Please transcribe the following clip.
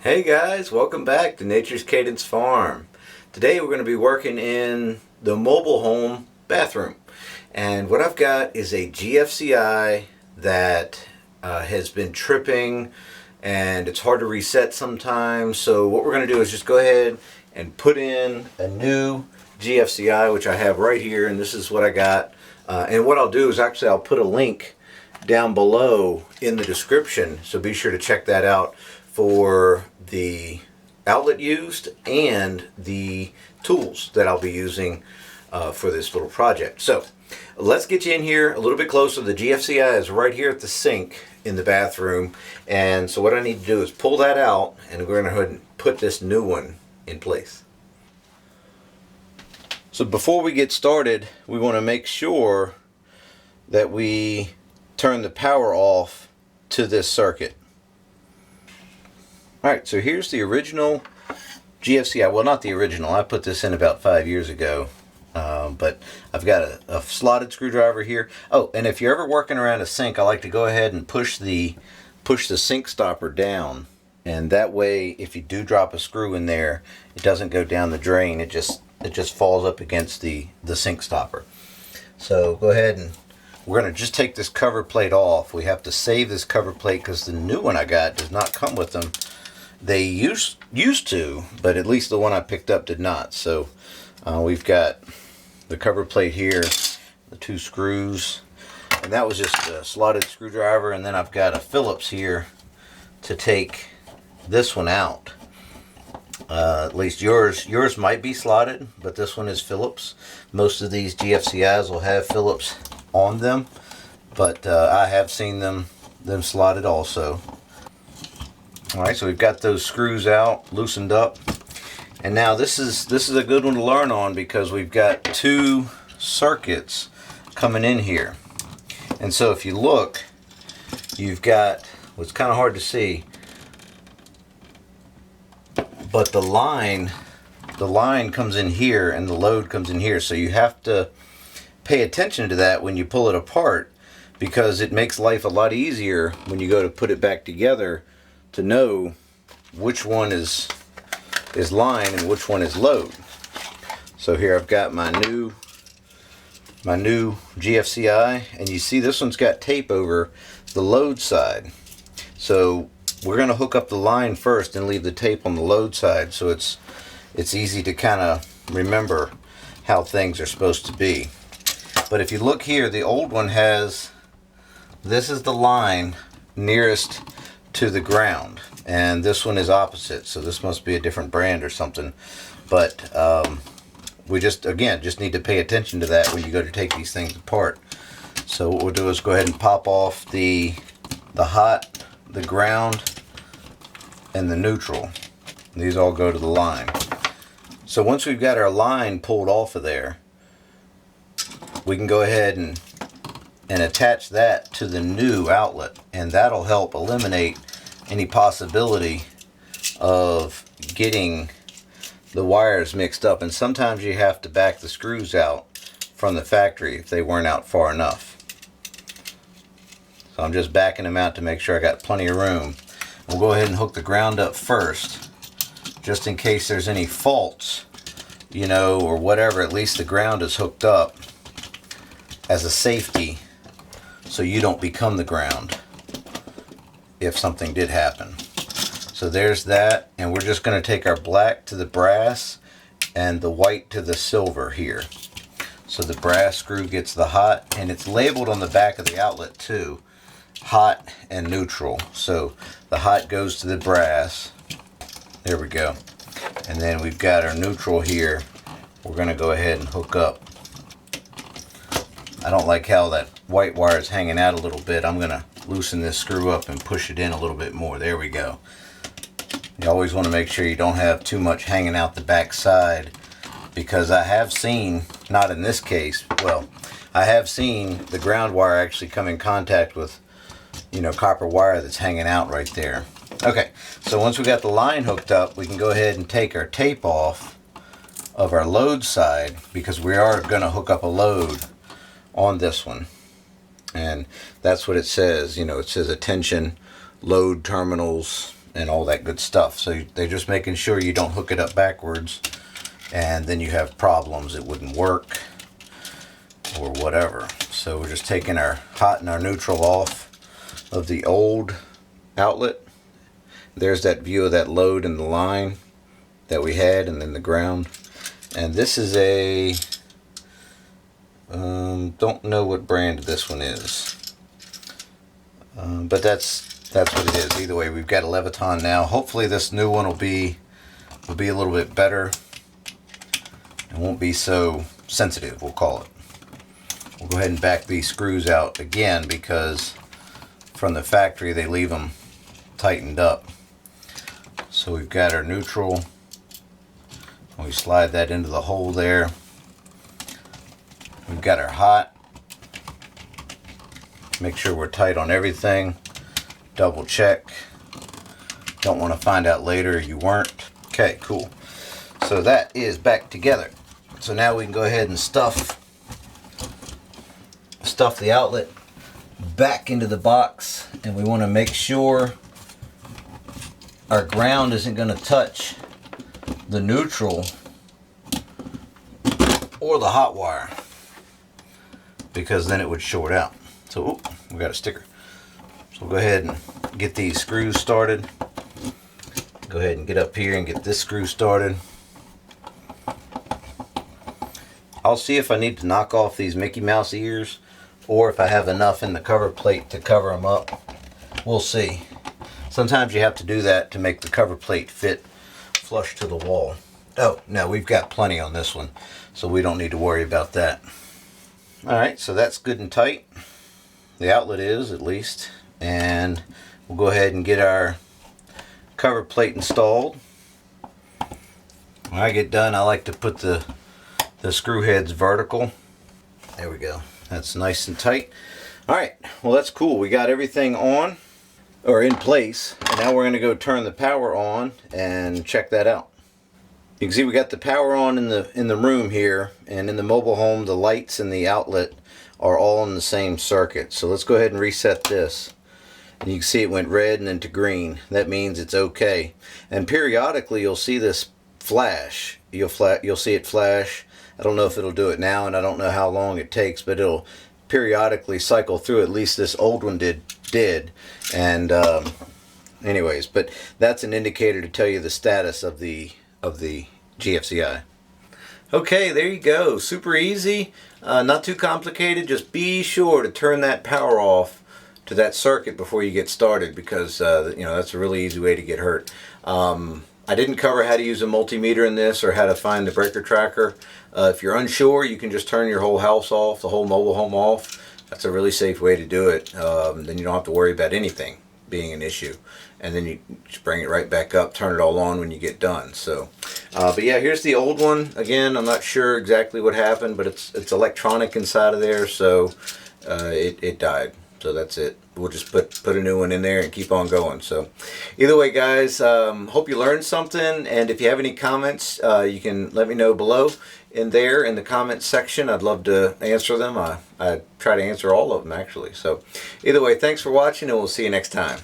Hey guys, welcome back to Nature's Cadence Farm. Today we're going to be working in the mobile home bathroom. And what I've got is a GFCI that has been tripping and it's hard to reset sometimes. So what we're going to do is just go ahead and put in a new GFCI, which I have right here, and this is what I got. And what I'll do is actually I'll put a link down below in the description, so be sure to check that out for the outlet used and the tools that I'll be using for this little project. So let's get you in here a little bit closer. The GFCI is right here at the sink in the bathroom, and so what I need to do is pull that out, and we're going to go ahead and put this new one in place. So before we get started, we want to make sure that we turn the power off to this circuit. Alright, so here's the original GFCI. Well, not the original. I put this in about 5 years ago. But I've got a slotted screwdriver here. Oh, and if you're ever working around a sink, I like to go ahead and push the sink stopper down. And that way, if you do drop a screw in there, it doesn't go down the drain. It just falls up against the sink stopper. So go ahead, and we're going to just take this cover plate off. We have to save this cover plate because the new one I got does not come with them. They used to, but at least the one I picked up did not. So we've got the cover plate here, the two screws, and that was just a slotted screwdriver. And then I've got a Phillips here to take this one out. At least yours might be slotted, but this one is Phillips. Most of these GFCIs will have Phillips on them, but I have seen them slotted also. Alright, so we've got those screws out, loosened up. And now this is a good one to learn on because we've got two circuits coming in here. And so if you look, you've got what's kind of hard to see, but the line comes in here and the load comes in here. So you have to pay attention to that when you pull it apart, because it makes life a lot easier when you go to put it back together to know which one is line and which one is load. So here I've got my new GFCI, and you see this one's got tape over the load side. So we're going to hook up the line first and leave the tape on the load side, so it's easy to kind of remember how things are supposed to be. But if you look here, the old one has, this is the line nearest to the ground, and this one is opposite, so this must be a different brand or something. But we just need to pay attention to that when you go to take these things apart. So what we'll do is go ahead and pop off the hot, the ground, and the neutral. These all go to the line. So once we've got our line pulled off of there, we can go ahead and attach that to the new outlet, and that'll help eliminate any possibility of getting the wires mixed up. And sometimes you have to back the screws out from the factory if they weren't out far enough. So I'm just backing them out to make sure I got plenty of room. We'll go ahead and hook the ground up first, just in case there's any faults, or whatever. At least the ground is hooked up as a safety, so you don't become the ground if something did happen. So there's that, and we're just going to take our black to the brass and the white to the silver here. So the brass screw gets the hot, and it's labeled on the back of the outlet too, hot and neutral. So the hot goes to the brass. There we go. And then we've got our neutral here. We're going to go ahead and hook up. I don't like how that white wire is hanging out a little bit. I'm going to loosen this screw up and push it in a little bit more. There we go. You always want to make sure you don't have too much hanging out the back side, because I have seen, not in this case, well, I have seen the ground wire actually come in contact with, copper wire that's hanging out right there. Okay, so once we got the line hooked up, we can go ahead and take our tape off of our load side, because we are going to hook up a load on this one. And that's what it says. It says attention load terminals and all that good stuff. So they're just making sure you don't hook it up backwards and then you have problems, it wouldn't work or whatever. So we're just taking our hot and our neutral off of the old outlet. There's that view of that load and the line that we had, and then the ground. And this is a don't know what brand this one is, but that's what it is. Either way, we've got a Leviton now. Hopefully this new one will be a little bit better and won't be so sensitive, we'll call it. We'll go ahead and back these screws out again, because from the factory they leave them tightened up. So we've got our neutral, and we slide that into the hole there. We've got our hot. Make sure we're tight on everything. Double check. Don't want to find out later you weren't. Okay, cool. So that is back together. So now we can go ahead and stuff the outlet back into the box, and we want to make sure our ground isn't going to touch the neutral or the hot wire, because then it would short out. So we got a sticker. So we'll go ahead and get these screws started. Go ahead and get up here and get this screw started. I'll see if I need to knock off these Mickey Mouse ears, or if I have enough in the cover plate to cover them up. We'll see. Sometimes you have to do that to make the cover plate fit flush to the wall. Oh, no, we've got plenty on this one, so we don't need to worry about that. Alright, so that's good and tight. The outlet is, at least. And we'll go ahead and get our cover plate installed. When I get done, I like to put the screw heads vertical. There we go. That's nice and tight. Alright, well that's cool. We got everything on, or in place, and now we're going to go turn the power on and check that out. You can see we got the power on in the room here, and in the mobile home the lights and the outlet are all in the same circuit. So let's go ahead and reset this. And you can see it went red and into green. That means it's okay. And periodically you'll see this flash. You'll see it flash. I don't know if it'll do it now, and I don't know how long it takes, but it'll periodically cycle through. At least this old one did. And anyways, but that's an indicator to tell you the status of the GFCI. Okay, there you go. Super easy, not too complicated. Just be sure to turn that power off to that circuit before you get started, because you know, that's a really easy way to get hurt. I didn't cover how to use a multimeter in this, or how to find the breaker tracker. If you're unsure, you can just turn your whole house off, the whole mobile home off. That's a really safe way to do it. Then you don't have to worry about anything being an issue. And then you just bring it right back up, turn it all on when you get done. So, but yeah, here's the old one. Again, I'm not sure exactly what happened, but it's electronic inside of there, so it died. So that's it. We'll just put a new one in there and keep on going. So either way, guys, hope you learned something. And if you have any comments, you can let me know below in the comments section. I'd love to answer them. I try to answer all of them, actually. So either way, thanks for watching, and we'll see you next time.